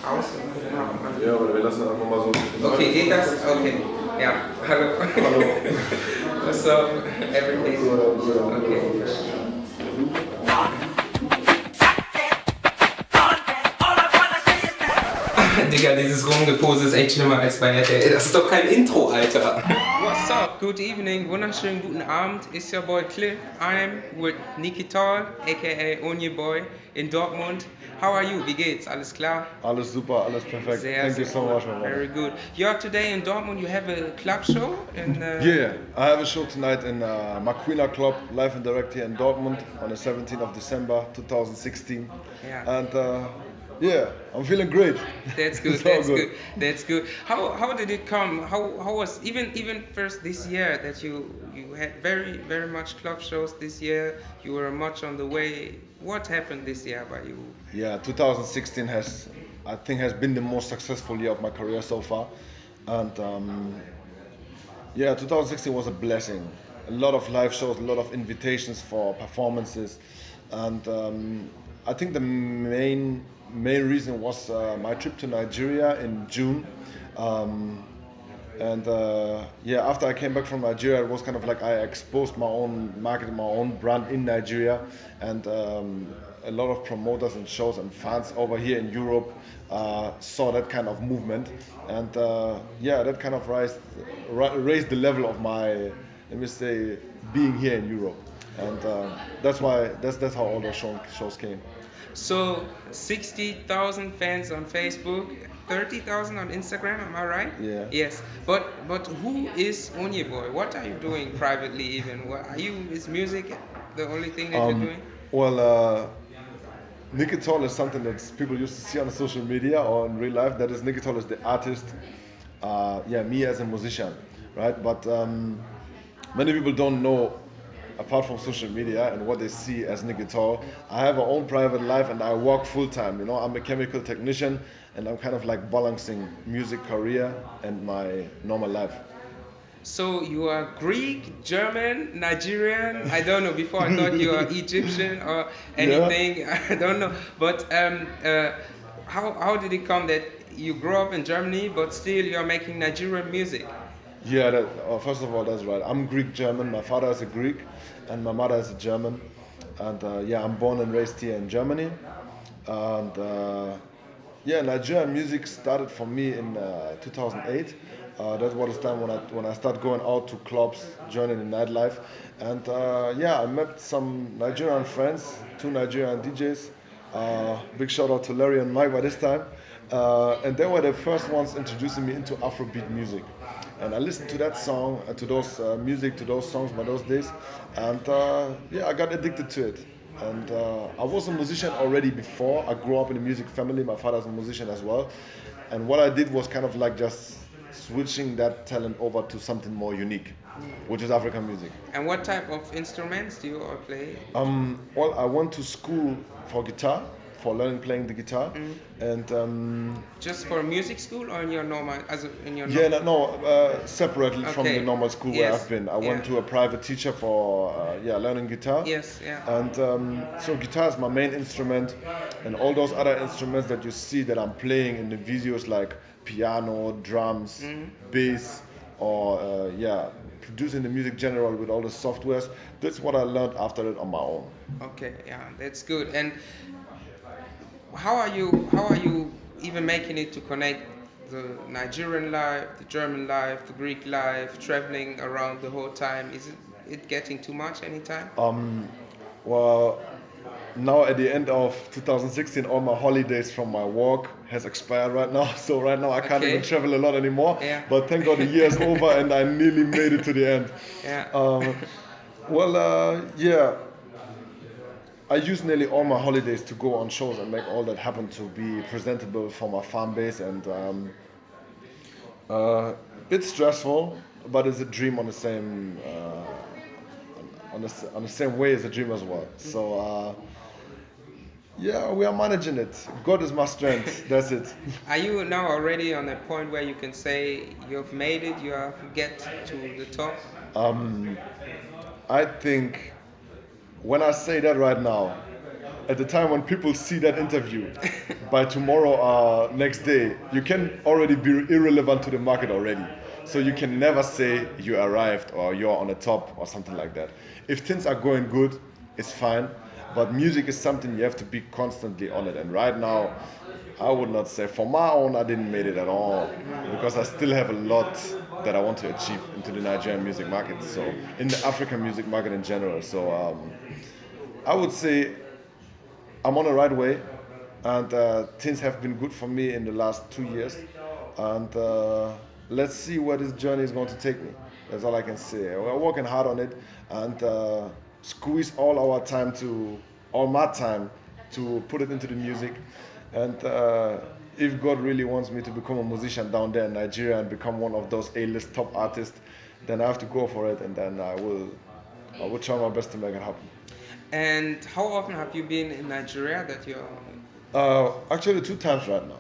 aus und dann machen wir. Ja, aber wir lassen einfach mal so. Okay, geht das? Okay. Ja, hallo. Hallo. What's up? Everything? Okay. Digga, dieses Rumgepose ist echt schlimmer als bei RTL. Das ist doch kein Intro, Alter. What's up? Good evening, wunderschönen guten Abend. It's your boy Cliff. I'm with NIKI TALL, a.k.a. Onyiboboy in Dortmund. How are you? Wie geht's? Alles klar? Alles super, alles perfekt. Thank you so much, my brother. Very good. You are today in Dortmund. You have a club show? Yeah, I have a show tonight in Maquina Club, live and direct here in Dortmund on the 17th of December 2016. Yeah. And yeah, I'm feeling great. That's good. That's good. That's good. How did it come? How was even first this year that you had very much club shows this year? You were much on the way. What happened this year by you? Yeah, 2016 I think has been the most successful year of my career so far, and yeah, 2016 was a blessing. A lot of live shows, a lot of invitations for performances, and I think the main reason was my trip to Nigeria in June. Yeah, after I came back from Nigeria, it was kind of like I exposed my own market, my own brand in Nigeria, and a lot of promoters and shows and fans over here in Europe saw that kind of movement, and yeah, that kind of raised the level of my, let me say, being here in Europe, and that's how all those shows came. So 60,000 fans on Facebook, 30,000 on Instagram. Am I right? Yeah. Yes. But who is Onyiboboy? What are you doing privately? Even what are you? Is music the only thing that you're doing? Well, NIKI TALL is something that people used to see on social media or in real life. That is, NIKI TALL is the artist. Yeah, me as a musician, right? But many people don't know, apart from social media and what they see as NIKI TALL, I have my own private life and I work full time. You know, I'm a chemical technician and I'm kind of like balancing music career and my normal life. So you are Greek, German, Nigerian. I don't know. Before I thought you are Egyptian or anything. Yeah. I don't know. But how did it come that you grew up in Germany, but still you're making Nigerian music? Yeah, first of all, that's right. I'm Greek German. My father is a Greek, and my mother is a German. And yeah, I'm born and raised here in Germany. And yeah, Nigerian music started for me in 2008. That was the time when I started going out to clubs, joining the nightlife. And yeah, I met some Nigerian friends, two Nigerian DJs. Big shout out to Larry and Mike by this time. And they were the first ones introducing me into Afrobeat music. And I listened to that song, to those music, to those songs by those days, and yeah, I got addicted to it. And I was a musician already before. I grew up in a music family. My father's a musician as well. And what I did was kind of like just switching that talent over to something more unique, which is African music. And what type of instruments do you all play? Well, I went to school for guitar, for playing the guitar, and just for music school or in your normal, yeah, no, separately from the normal school where I've been. I went to a private teacher for learning guitar. Yes, yeah. And so guitar is my main instrument, and all those other instruments that you see that I'm playing in the videos, like piano, drums, bass, or yeah, producing the music general with all the softwares. That's what I learned after that on my own. Okay, yeah, that's good. And how are you even making it to connect the Nigerian life, the German life, the Greek life, traveling around the whole time? Is it getting too much anytime? Well, now at the end of 2016, all my holidays from my work has expired right now. So right now I can't even travel a lot anymore. Yeah. But thank God the year is over and I nearly made it to the end. Yeah. Yeah. I use nearly all my holidays to go on shows and make all that happen to be presentable for my fan base, and it's stressful, but it's a dream on the same on the same way as a dream as well. So yeah, we are managing it. God is my strength. That's it. Are you now already on a point where you can say you've made it, you have get to the top? I think when I say that right now, at the time when people see that interview, by tomorrow next day, you can already be irrelevant to the market already. So you can never say you arrived or you're on the top or something like that. If things are going good, it's fine. But music is something you have to be constantly on it. And right now, I would not say for my own I didn't make it at all because I still have a lot that I want to achieve into the Nigerian music market. So in the African music market in general. So I would say I'm on the right way, and things have been good for me in the last 2 years. And let's see where this journey is going to take me. That's all I can say. We're working hard on it, and squeeze all my time to put it into the music. And if God really wants me to become a musician down there in Nigeria and become one of those A-list top artists, then I have to go for it, and then I will try my best to make it happen. And how often have you been in Nigeria that you're? Actually, two times right now.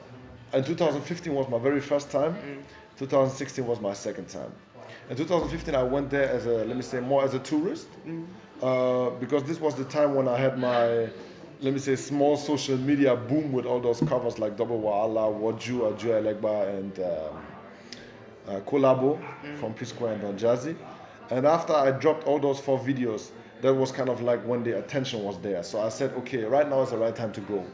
And 2015 was my very first time. Mm, 2016 was my second time. In 2015, I went there as a, let me say, more as a tourist, mm, because this was the time when I had my, let me say, small social media boom with all those covers like Double Waala, Waju, Aju Elegba, and Collabo mm. from P Square and Don Jazzy. And after I dropped all those 4 videos, that was kind of like when the attention was there. So I said, okay, right now is the right time to go,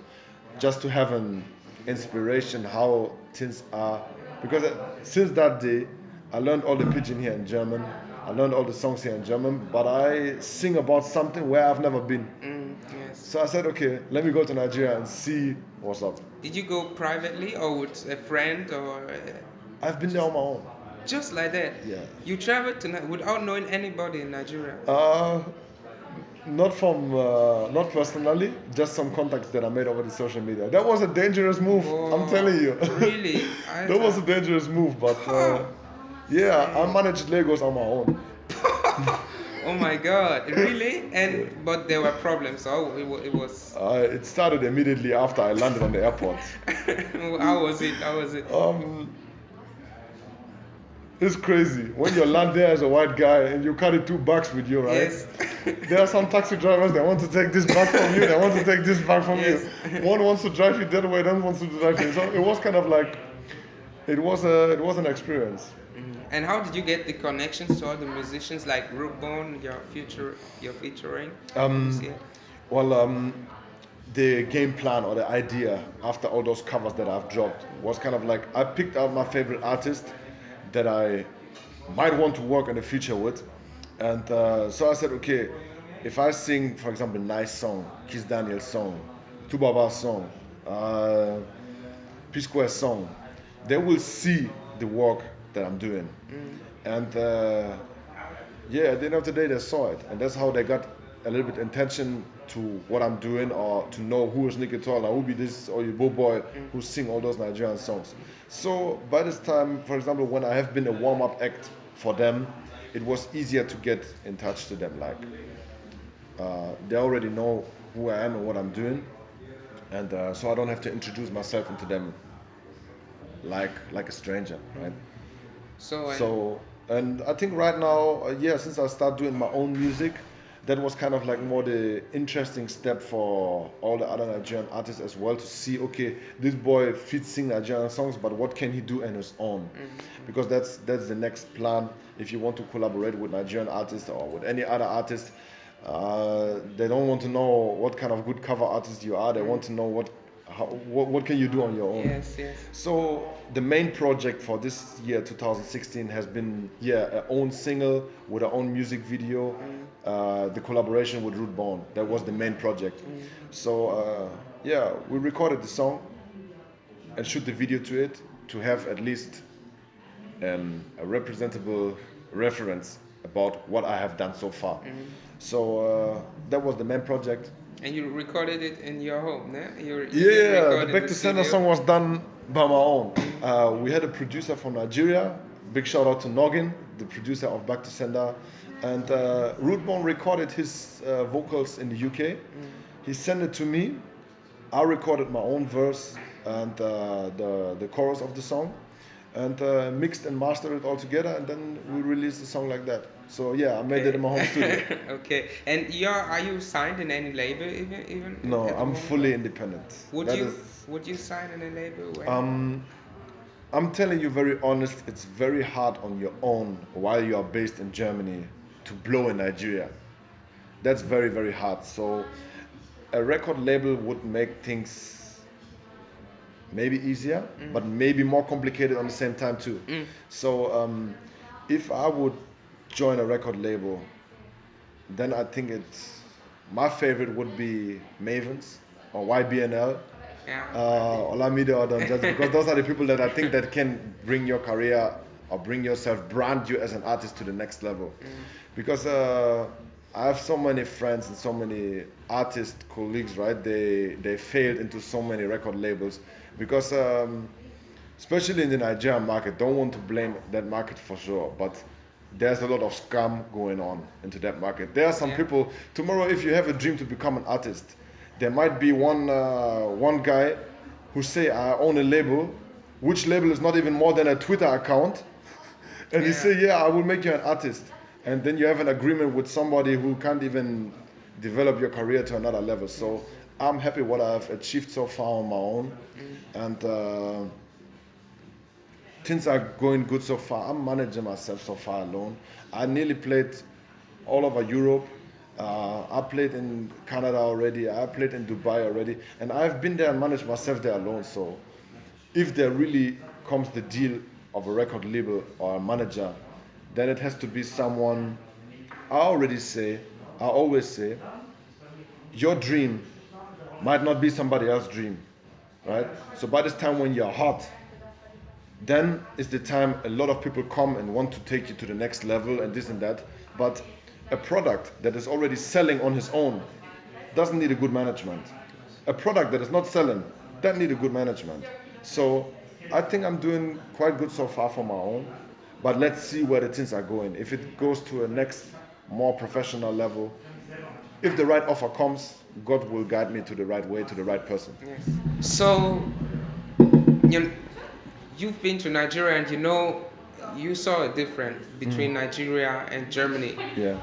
just to have an inspiration how things are. Because since that day, I learned all the pidgin here in German. I learned all the songs here in German, but I sing about something where I've never been. Yes. So I said, okay, let me go to Nigeria and see what's up. Did you go privately or with a friend or I've been there on my own. just like that? Yeah. You traveled to without knowing anybody in Nigeria? Not personally, just some contacts that I made over the social media. That was a dangerous move, I'm telling you. Really? That was a dangerous move, but yeah, I managed Lagos on my own. Oh my God! Really? And but there were problems. So it was. It started immediately after I landed on the airport. How was it? How was it? It's crazy when you land there as a white guy and you carry 2 bags with you, right? Yes. There are some taxi drivers that want to take this bag from you, they want to take this bag from Yes. you. One wants to drive you that way, one wants to drive you. So it was kind of like, it was an experience. And how did you get the connections to all the musicians like Rootbone, you're featuring this year? Well, the game plan or the idea after all those covers that I've dropped was kind of like I picked out my favorite artist that I might want to work in the future with, and so I said, okay, if I sing, for example, Nice song, Kiss Daniel's song, Tubaba's song, P Square's song, they will see the work that I'm doing, and yeah, at the end of the day, they saw it, and that's how they got a little bit attention to what I'm doing, or to know who is NIKI TALL and who be this Onyiboboy who sing all those Nigerian songs. So by this time, for example, when I have been a warm-up act for them, it was easier to get in touch to them. Like they already know who I am and what I'm doing, and so I don't have to introduce myself into them like a stranger, right? So So, and I think right now, yeah, since I start doing my own music, that was kind of like more the interesting step for all the other Nigerian artists as well, to see, okay, this boy fits sing Nigerian songs, but what can he do on his own? Because that's the next plan. If you want to collaborate with Nigerian artists or with any other artist, they don't want to know what kind of good cover artist you are. They want to know what can you do on your own. Yes, yes. So the main project for this year 2016 has been, yeah, our own single with our own music video, the collaboration with Rootbone. That was the main project. So yeah, we recorded the song and shoot the video to it to have at least a representable reference about what I have done so far. So that was the main project. And you recorded it in your home, no? You did Yeah, record the in Back the to Sender studio? song was done by my own. We had a producer from Nigeria. Big shout out to Noggin, the producer of Back to Sender. And Rootbone recorded his vocals in the UK. He sent it to me. I recorded my own verse and the chorus of the song. and mixed and mastered it all together, and then we released a song like that. So yeah, I made it in my home studio. Okay. And are you signed in any label even No, at the I'm moment? fully independent. Would you sign in a label? I'm telling you very honest, it's very hard on your own while you are based in Germany to blow in Nigeria. That's very, very hard. So a record label would make things maybe easier, but maybe more complicated on the same time too. So if I would join a record label, then I think my favorite would be Mavens or YBNL. Yeah. Olamide or Don Jazzy, because those are the people that I think that can bring your career or bring yourself, brand you as an artist to the next level. Because I have so many friends and so many artist colleagues, right? They failed into so many record labels because especially in the Nigerian market, don't want to blame that market for sure, but there's a lot of scam going on into that market. There are some people, tomorrow if you have a dream to become an artist, there might be one guy who say, I own a label, which label is not even more than a Twitter account, and he say, yeah, I will make you an artist. And then you have an agreement with somebody who can't even develop your career to another level. So I'm happy what I've achieved so far on my own. And things are going good so far. I'm managing myself so far alone. I nearly played all over Europe. I played in Canada already. I played in Dubai already. And I've been there and managed myself there alone. So if there really comes the deal of a record label or a manager, then it has to be someone. I always say, your dream might not be somebody else's dream, right? So by this time when you're hot, then is the time a lot of people come and want to take you to the next level and this and that. But a product that is already selling on his own doesn't need a good management. A product that is not selling, that need a good management. So I think I'm doing quite good so far for my own. But let's see where the things are going. If it goes to a next more professional level, if the right offer comes, God will guide me to the right way, to the right person. Yes. So you've been to Nigeria, and you saw a difference between Nigeria and Germany. Yeah.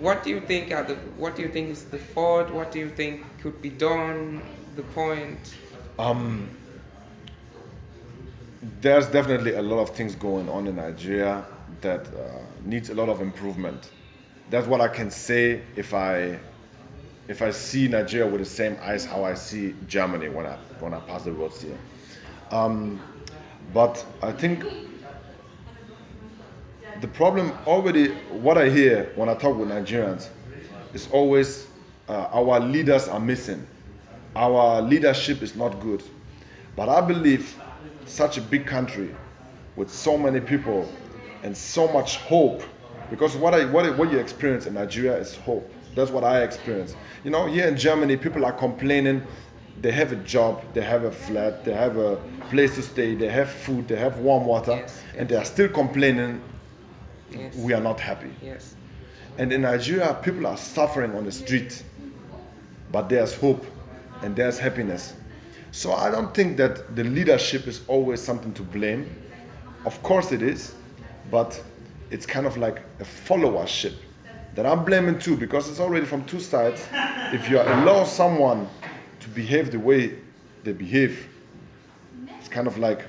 What do you think is the fault? What do you think could be done? The point. There's definitely a lot of things going on in Nigeria that needs a lot of improvement. That's what I can say if I see Nigeria with the same eyes how I see Germany when I pass the roads here. But I think the problem already, what I hear when I talk with Nigerians, is always our leaders are missing. Our leadership is not good. But I believe such a big country with so many people and so much hope, because what you experience in Nigeria is hope. That's what I experience. Here in Germany, people are complaining. They have a job, they have a flat, they have a place to stay, they have food, they have warm water, and they are still complaining. We are not happy. Yes. And in Nigeria, people are suffering on the street, but there's hope and there's happiness. So I don't think that the leadership is always something to blame. Of course it is, but it's kind of like a followership that I'm blaming too, because it's already from two sides. If you allow someone to behave the way they behave, it's kind of like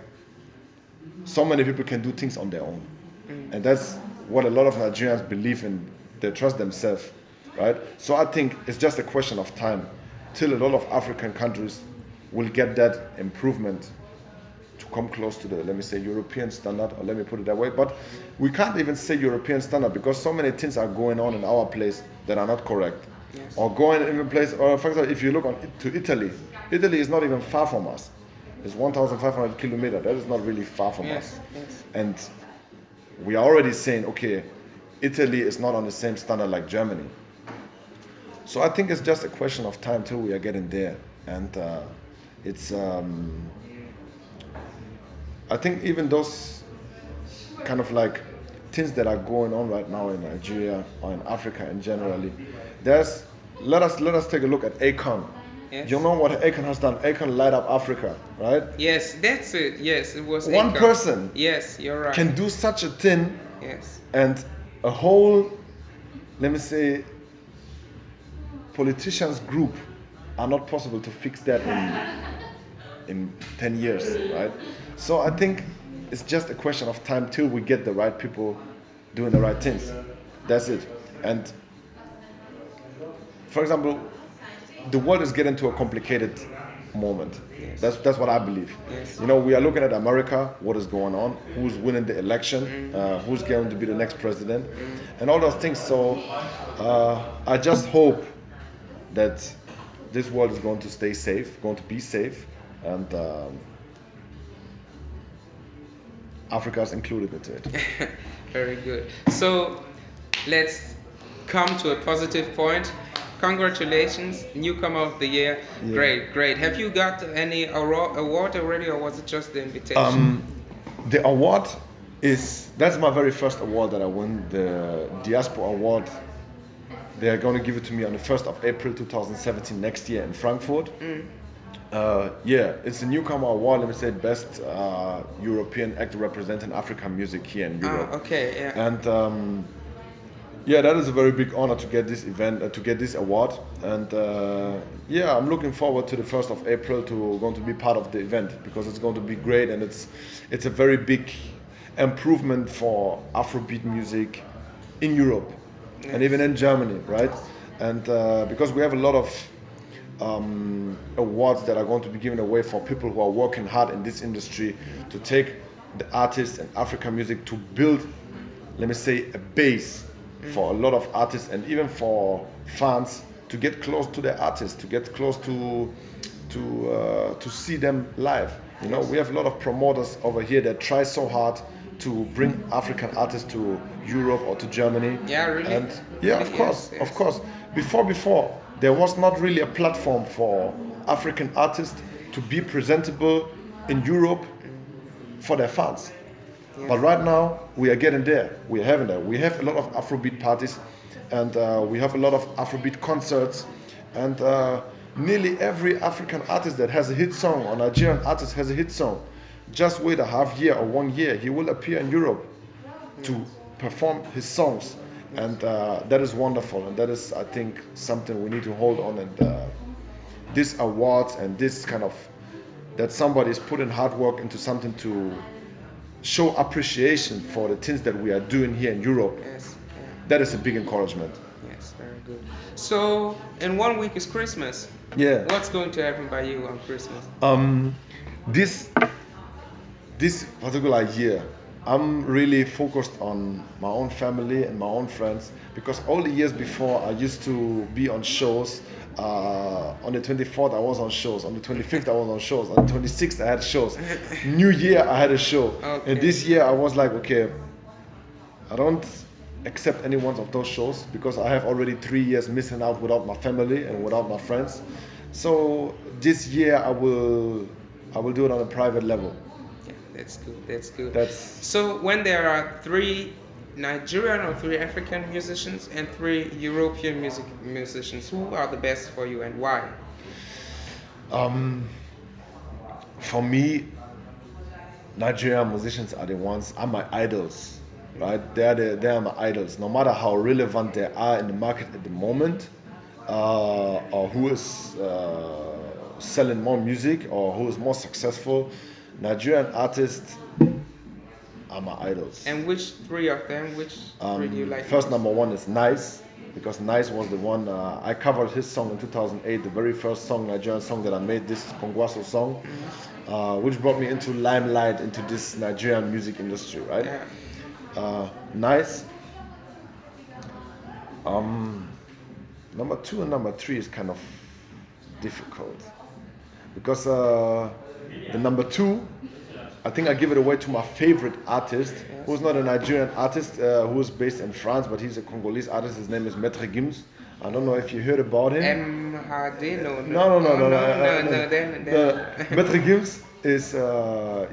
so many people can do things on their own. And that's what a lot of Nigerians believe in. They trust themselves, right? So I think it's just a question of time till a lot of African countries will get that improvement to come close to the, let me say, European standard, or let me put it that way. But we can't even say European standard because so many things are going on in our place that are not correct. Yes. Or going in a place, or for example, if you look to Italy, Italy is not even far from us. It's 1,500 kilometers. That is not really far from us. Yes. And we are already saying, okay, Italy is not on the same standard like Germany. So I think it's just a question of time till we are getting there. And it's, I think even those kind of like things that are going on right now in Nigeria or in Africa in generally, let us take a look at Akon. Yes. You know what Akon has done? Akon light up Africa, right? Yes, that's it. Yes, it was One Akon. person Yes, you're right. can do such a thing, Yes. and a whole, let me say, politicians group are not possible to fix that in 10 years, right? So I think it's just a question of time till we get the right people doing the right things. That's it. And for example, the world is getting to a complicated moment. Yes. That's what I believe. Yes. You know, we are looking at America, what is going on, who's winning the election, who's going to be the next president, and all those things. So I just hope that this world is going to stay safe, going to be safe, and Africa is included into it. Very good. So let's come to a positive point. Congratulations, newcomer of the year. Yeah. Great, great. Have you got any award already, or was it just the invitation? The award that's my very first award that I won, the Diaspora Award. They are going to give it to me on the 1st of April 2017 next year in Frankfurt. Yeah, it's a newcomer award. Let me say best European actor representing African music here in Europe. Okay, yeah. And yeah, that is a very big honor to get this event, to get this award. And yeah, I'm looking forward to the 1st of April to going to be part of the event, because it's going to be great, and it's a very big improvement for Afrobeat music in Europe and even in Germany, right? And because we have a lot of awards that are going to be given away for people who are working hard in this industry to take the artists and African music to build, let me say, a base for a lot of artists, and even for fans to get close to their artists, to get close to see them live. You know, we have a lot of promoters over here that try so hard to bring African artists to Europe or to Germany. Yeah, really? And yeah, of course, Yes, yes. of course. Before there was not really a platform for African artists to be presentable in Europe for their fans. Yeah. But right now we are getting there. We are having that. We have a lot of Afrobeat parties, and we have a lot of Afrobeat concerts, and nearly every African artist that has a hit song, or Nigerian artist has a hit song, just wait a half year or 1 year, he will appear in Europe to perform his songs, and that is wonderful, and that is, I think, something we need to hold on. And this awards and this kind of, that somebody is putting hard work into something to show appreciation for the things that we are doing here in Europe. Yes. Yeah. That is a big encouragement. Yes, very good. So, in 1 week is Christmas. Yeah. What's going to happen by you on Christmas? This particular year, I'm really focused on my own family and my own friends, because all the years before I used to be on shows. On the 24th I was on shows, on the 25th I was on shows, on the 26th I had shows, New Year I had a show. Okay. And this year I was like, okay, I don't accept any one of those shows, because I have already 3 years missing out without my family and without my friends. So this year I will do it on a private level. Yeah, that's good. That's good. That's So, when there are 3 Nigerian or 3 African musicians and 3 European musicians, who are the best for you and why? For me, Nigerian musicians are the ones, are my idols, right? They are my idols. No matter how relevant they are in the market at the moment, or who is selling more music, or who is more successful, Nigerian artists are my idols. And which 3 of them? Which 3 do you like? First, most? number 1 is Nice, because Nice was the one, I covered his song in 2008, the very first song, Nigerian song that I made, this Kongwaso song, which brought me into limelight, into this Nigerian music industry, right? Yeah. Nice. Number 2 and number 3 is kind of difficult, because the number 2, I think I give it away to my favorite artist, who's not a Nigerian artist, who's based in France, but he's a Congolese artist. His name is Maître Gims. I don't know if you heard about him. MHD? No. Then. Maître Gims is,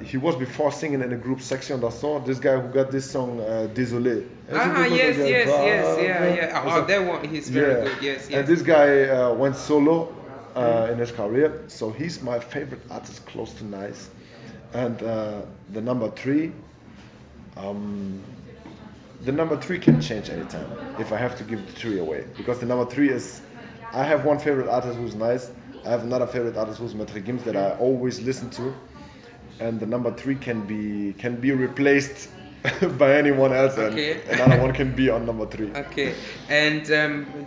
he was before singing in the group Section d'Assaut. This guy who got this song, Désolé. Yes, yeah. Oh, that one, he's very good, yes. And this guy went solo, in his career. So he's my favorite artist, close to nice. And the number three, the number three can change anytime if I have to give the three away, because the number three is, I have one favorite artist who's nice. I have another favorite artist who's Maitre Gims that I always listen to, and the number three can be replaced by anyone else, Okay. and another one can be on number three. Okay, and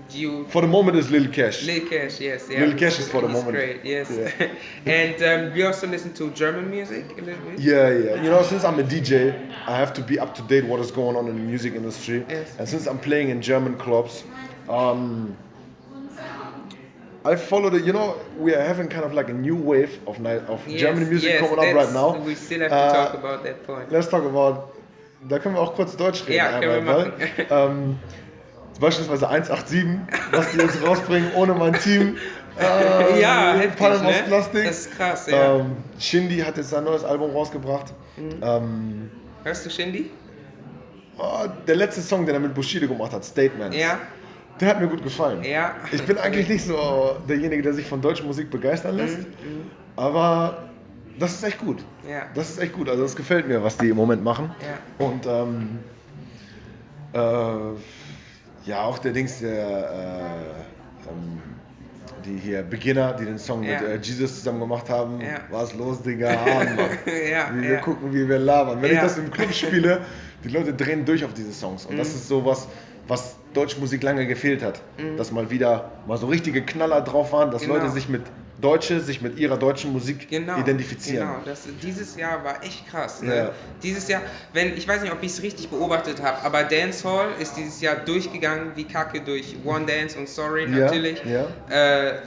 you. For the moment, is Lil Cash. Lil Cash, yes, yeah. Lil Cash is for the he's moment. Great, yes. Yeah. And you also listen to German music a little bit. Yeah. You know, since I'm a DJ, I have to be up to date what is going on in the music industry. Yes. And since I'm playing in German clubs, I follow the. You know, we are having kind of like a new wave of Yes, German music yes, coming up right now. We still have to talk about that point. Let's talk about. Da können wir auch kurz Deutsch reden. Ja, können wir machen. Beispielsweise 187, was die jetzt rausbringen ohne mein Team. Ja, heftig, Palm aus ne? Plastik. Das ist krass, ja. Shindy hat jetzt sein neues Album rausgebracht. Hörst du Shindy? Der letzte Song, den er mit Bushido gemacht hat, Statements. Ja. Der hat mir gut gefallen. Ja. Ich bin eigentlich nicht so derjenige, der sich von deutscher Musik begeistern lässt, aber das ist echt gut. Ja. Das ist echt gut. Also das gefällt mir, was die im Moment machen. Ja. Und ja, auch der Dings, die hier Beginner, die den Song mit Jesus zusammen gemacht haben. Ja. Was los, Digga? Haben, Mann. Wie wir gucken, wie wir labern. Wenn ich das im Club spiele, die Leute drehen durch auf diese Songs. Und das ist so was deutsche Musik lange gefehlt hat. Dass mal so richtige Knaller drauf waren, dass Leute sich mit ihrer deutschen Musik identifizieren. Genau, dieses Jahr war echt krass. Ne? Ja. Dieses Jahr, ich weiß nicht, ob ich es richtig beobachtet habe, aber Dancehall ist dieses Jahr durchgegangen wie Kacke durch One Dance und Sorry natürlich. Ja.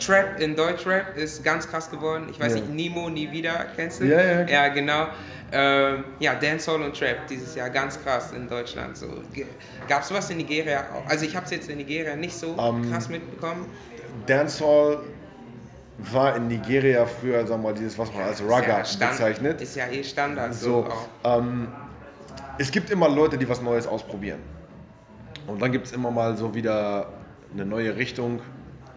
Trap in Deutschrap ist ganz krass geworden. Ich weiß nicht, Nemo, Nie wieder, kennst du? Ja. Ja, genau. Ja, Dancehall und Trap dieses Jahr ganz krass in Deutschland. So. Gab es was in Nigeria auch? Also ich habe es jetzt in Nigeria nicht so krass mitbekommen. Dancehall war in Nigeria früher, sagen wir mal, dieses, was man als Raga bezeichnet. Ist ja Standard. So es gibt immer Leute, die was Neues ausprobieren. Und dann gibt es immer mal so wieder eine neue Richtung,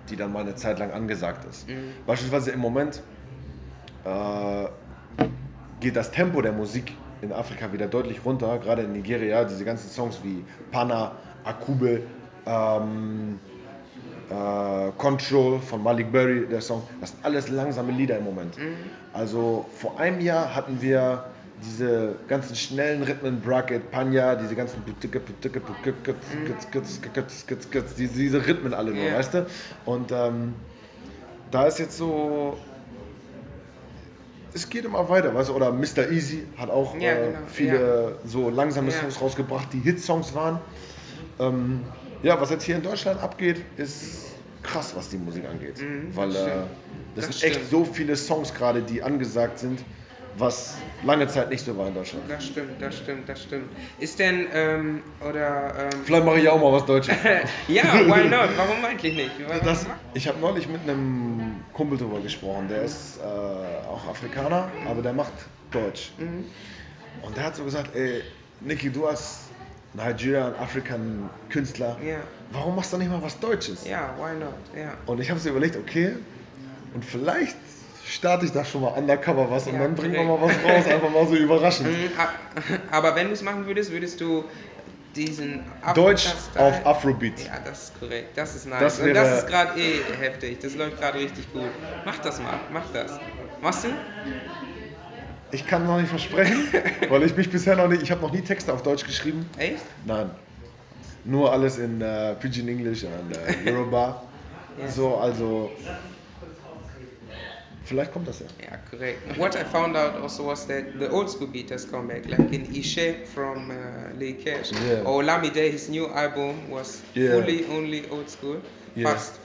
die dann mal eine Zeit lang angesagt ist. Beispielsweise im Moment geht das Tempo der Musik in Afrika wieder deutlich runter, gerade in Nigeria. Diese ganzen Songs wie Pana, Akube, Control von Malik Berry, der Song, das sind alles langsame Lieder im Moment. Also vor einem Jahr hatten wir diese ganzen schnellen Rhythmen, Bracket, Panya, diese ganzen diese Rhythmen alle nur, weißt du? Und da ist jetzt so, es geht immer weiter, weißt du? Oder Mr. Easy hat auch viele so langsame Songs rausgebracht, die Hitsongs waren. Ja, was jetzt hier in Deutschland abgeht, ist krass, was die Musik angeht. Weil das sind echt so viele Songs gerade, die angesagt sind, was lange Zeit nicht so war in Deutschland. Das stimmt. Ist denn, vielleicht mache ich auch mal was Deutsches. Ja, why not? Warum eigentlich nicht? Ich habe neulich mit einem Kumpel drüber gesprochen, der ist auch Afrikaner, aber der macht Deutsch. Und der hat so gesagt, ey, Niki, du als Nigerian, African Künstler, warum machst du nicht mal was Deutsches? Ja, why not? Ja. Und ich habe so überlegt, okay, und vielleicht starte ich da schon mal undercover was und dann bringen wir mal was raus, einfach mal so überraschend. Aber wenn du es machen würdest, würdest du diesen Deutsch auf Afrobeat. Ja, das ist korrekt, das ist nice. Und das ist gerade heftig, das läuft gerade richtig gut. Mach das mal, mach das. Machst du? Ich kann noch nicht versprechen, weil ich habe noch nie Texte auf Deutsch geschrieben. Echt? Nein. Nur alles in Pidgin English und Yoruba. So, also vielleicht kommt das ja. Yeah, correct. What I found out also was that the old school beat has come back, like in Ishe from Lil Cash. Or Olamide, his new album was fully only old school.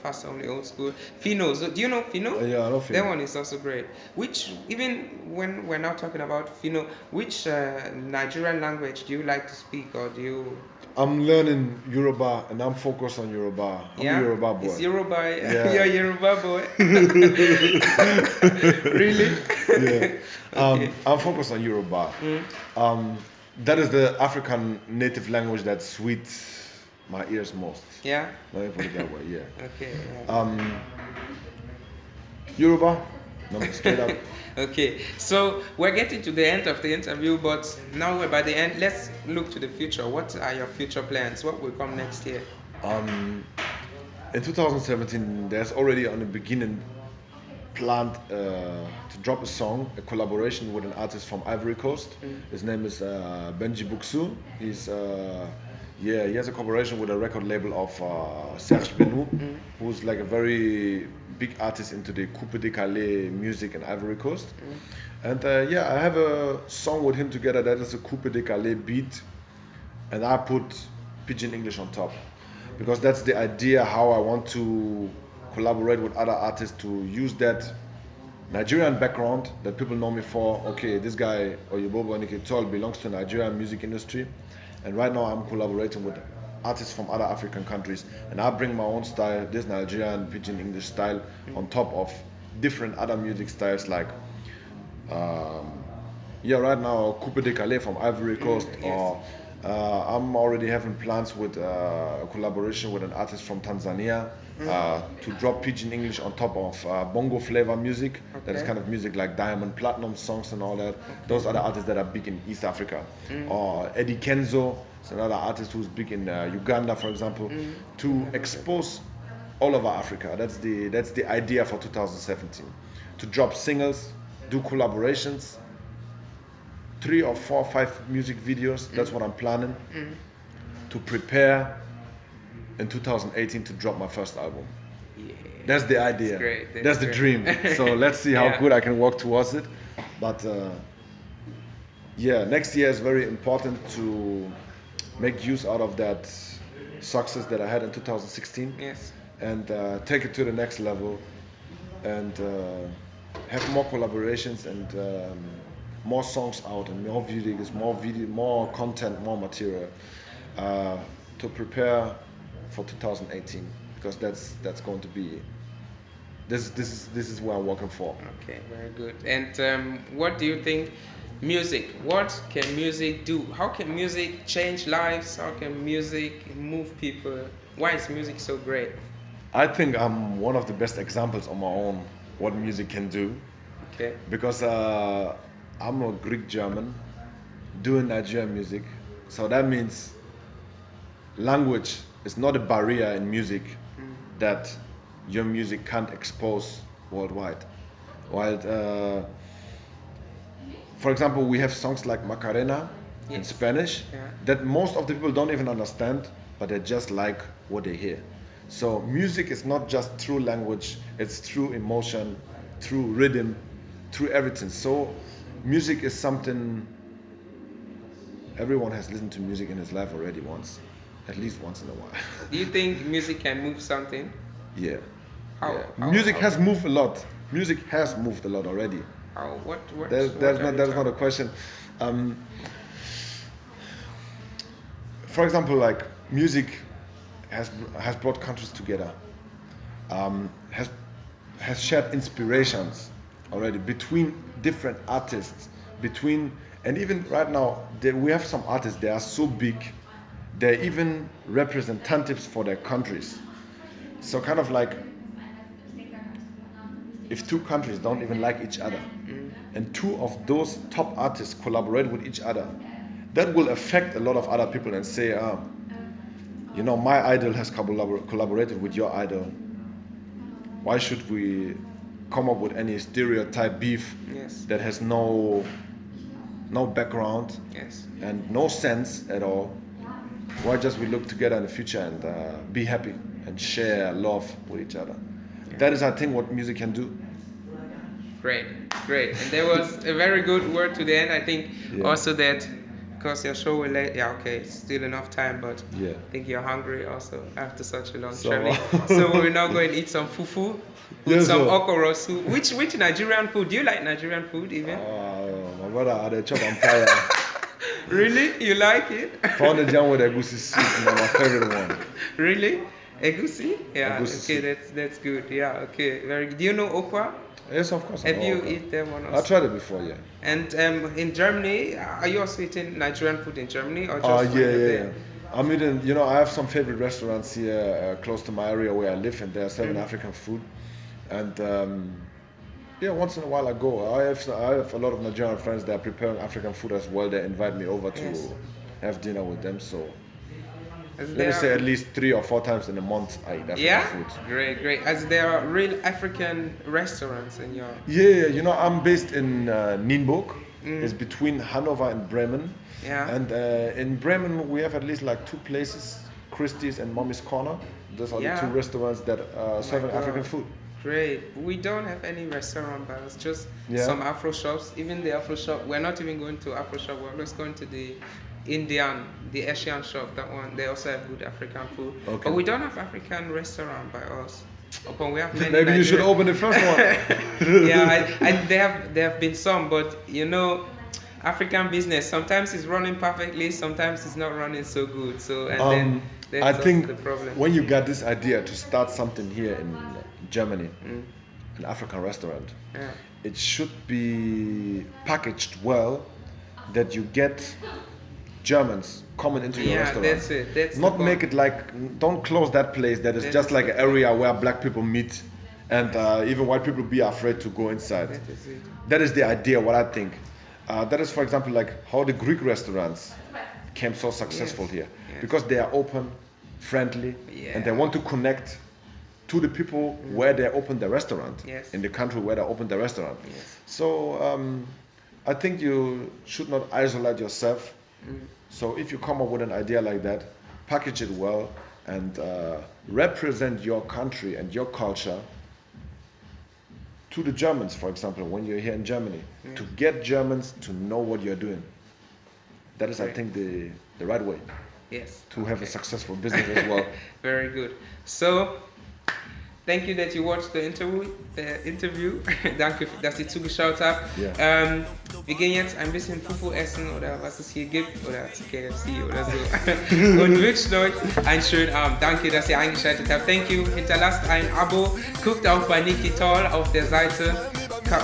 Fast only old school. Fino, so do you know Fino? Yeah, I know Fino. That one is also great. Which, even when we're now talking about Fino, which Nigerian language do you like to speak, or do you? I'm learning Yoruba and I'm focused on Yoruba. I'm a Yoruba boy. It's Yoruba, you're a Yoruba boy. Really? Yeah. I'm focused on Yoruba. That is the African native language that sweets my ears most. Yeah? Let me put it that way, yeah. Okay. Yoruba, no, straight up. Okay, so we're getting to the end of the interview, but now we're by the end. Let's look to the future. What are your future plans? What will come next year? Um, in 2017, there's already on the beginning planned to drop a song, a collaboration with an artist from Ivory Coast. His name is Benji Buxu. He has a collaboration with a record label of Serge Benou, who's like a very big artist into the coupe décalé music in Ivory Coast. And I have a song with him together that is a coupe décalé beat, and I put pidgin English on top because that's the idea how I want to collaborate with other artists to use that Nigerian background that people know me for. Okay, this guy Onyiboboy NIKI TALL belongs to Nigerian music industry, and right now I'm collaborating with artists from other African countries, and I bring my own style, this Nigerian pidgin English style, on top of different other music styles like right now coupe décalé from Ivory Coast, or I'm already having plans with a collaboration with an artist from Tanzania to drop pidgin English on top of bongo flavor music. That is kind of music like diamond platinum songs and all that. Those are the artists that are big in East Africa. Or Eddie Kenzo is another artist who's big in Uganda, for example, to expose all over Africa. That's the idea for 2017, to drop singles, do collaborations, 3 or 4 or 5 music videos. That's what I'm planning to prepare in 2018 to drop my first album. Yeah, that's the idea. that's great. That's the dream. So let's see how good I can work towards it. But next year is very important to make use out of that success that I had in 2016. Yes. And take it to the next level, and have more collaborations and more songs out, and more videos, more content, more material to prepare for 2018, because that's going to be this is what I'm working for. Okay, very good. And what do you think? Music. What can music do? How can music change lives? How can music move people? Why is music so great? I think I'm one of the best examples on my own what music can do, Okay. because I'm a Greek German doing Nigerian music, so that means language is not a barrier in music that your music can't expose worldwide. While, for example, we have songs like Macarena in Yes. Spanish Yeah. that most of the people don't even understand, but they just like what they hear. So music is not just through language, it's through emotion, through rhythm, through everything. So music is something everyone has listened to music in his life already once, at least once in a while. Do you think music can move something? Yeah. How? Yeah. How Music how has can- moved a lot. Music has moved a lot already. How? What? There's what there's are not you that's not a talking- question. For example, like music has brought countries together. Has shared inspirations already between different artists, between, and even right now we have some artists, they are so big, they're even representatives for their countries. So kind of like, if 2 countries don't even like each other, and 2 of those top artists collaborate with each other, that will affect a lot of other people and say, my idol has collaborated with your idol. Why should we come up with any stereotype beef Yes. that has no background Yes. and no sense at all? Why just we look together in the future and be happy and share love with each other? That is, I think, what music can do. Great, great. And there was a very good word to the end. I think also that because your show will late. Yeah, okay, it's still enough time, but Yeah. I think you're hungry also after such a long So- journey. So we're now going to eat some fufu with Yes, some sir. okoro soup. Which Nigerian food? Do you like Nigerian food even? My brother had a chop and fire. Really? You like it? Pounded jam with egusi soup, my favorite one. Really? Egusi? Yeah. Egusi Okay, soup. that's good. Yeah. Okay. Very. Good. Do you know okwa? Yes, of course. I Have know you okra. eaten them or not? I tried it before, yeah. And in Germany, are you also eating Nigerian food in Germany or just when you're Yeah. there? I'm eating, I have some favorite restaurants here close to my area where I live, and they are serving African food. And Yeah, once in a while I go. I have a lot of Nigerian friends that are preparing African food as well. They invite me over to Yes. have dinner with them. So As let they me say are, at least 3 or 4 times in a month I eat African yeah, food. great, great. As there are real African restaurants in your. Yeah, you know, I'm based in Nienburg. Mm. It's between Hanover and Bremen. Yeah. And in Bremen, we have at least like 2 places, Christie's and Mommy's Corner. Those are the 2 Yeah. restaurants that Oh are my serving African God. food. Great. We don't have any restaurant bars, just Yeah. some Afro shops. Even the Afro shop, we're not even going to Afro shop. We're just going to the Indian, the Asian shop. That one, they also have good African food. Okay. But we don't have African restaurant by us. Upon we have many. Maybe you should Nigerian- open the first one. Yeah, there have been some, but you know, African business sometimes it's running perfectly, sometimes it's not running so good. So and then I that's think also the problem. when you got this idea to start something here in Germany, Mm, an African restaurant, yeah. it should be packaged well that you get Germans coming into your Yeah, restaurant. that's it. That's Not the make point. it like, don't close that place that is That just is like the an area where black people meet and Yes. even white people be afraid to go inside. That is it. That is the idea, what I think. That is, for example, like how the Greek restaurants became so successful Yes, here. yes. Because they are open, friendly, and they Yeah. want to connect to the people where they open the restaurant, Yes. in the country where they open the restaurant. Yes. So I think you should not isolate yourself. Mm. So if you come up with an idea like that, package it well and represent your country and your culture to the Germans, for example, when you're here in Germany, Yeah. to get Germans to know what you're doing. That is, I Great. think, the right way Yes. to have a Okay. successful business as well. Very good. So, thank you that you watched the Interview. Danke, dass ihr zugeschaut habt. Yeah. Wir gehen jetzt ein bisschen Fufu essen oder was es hier gibt oder zu KFC oder so und wünschen euch einen schönen Abend. Danke, dass ihr eingeschaltet habt. Thank you. Hinterlasst ein Abo. Guckt auch bei NIKI TALL auf der Seite.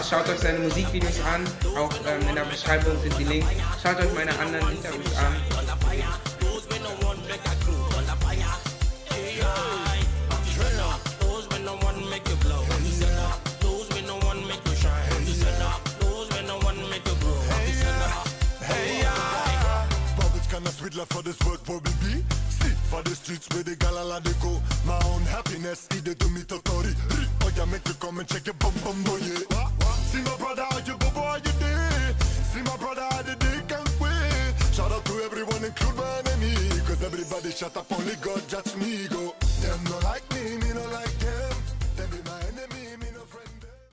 Schaut euch seine Musikvideos an. Auch in der Beschreibung sind die Links. Schaut euch meine anderen Interviews an. Sweet life for this world probably be see for the streets where the galala they go. My own happiness either to me totori. Oh yeah, make you come and check your bum bum boy. Yeah. See my brother, how you bobo, how you did. See my brother, how the day can't wait. Shout out to everyone, include my enemy. Cause everybody shut up, only God judge me.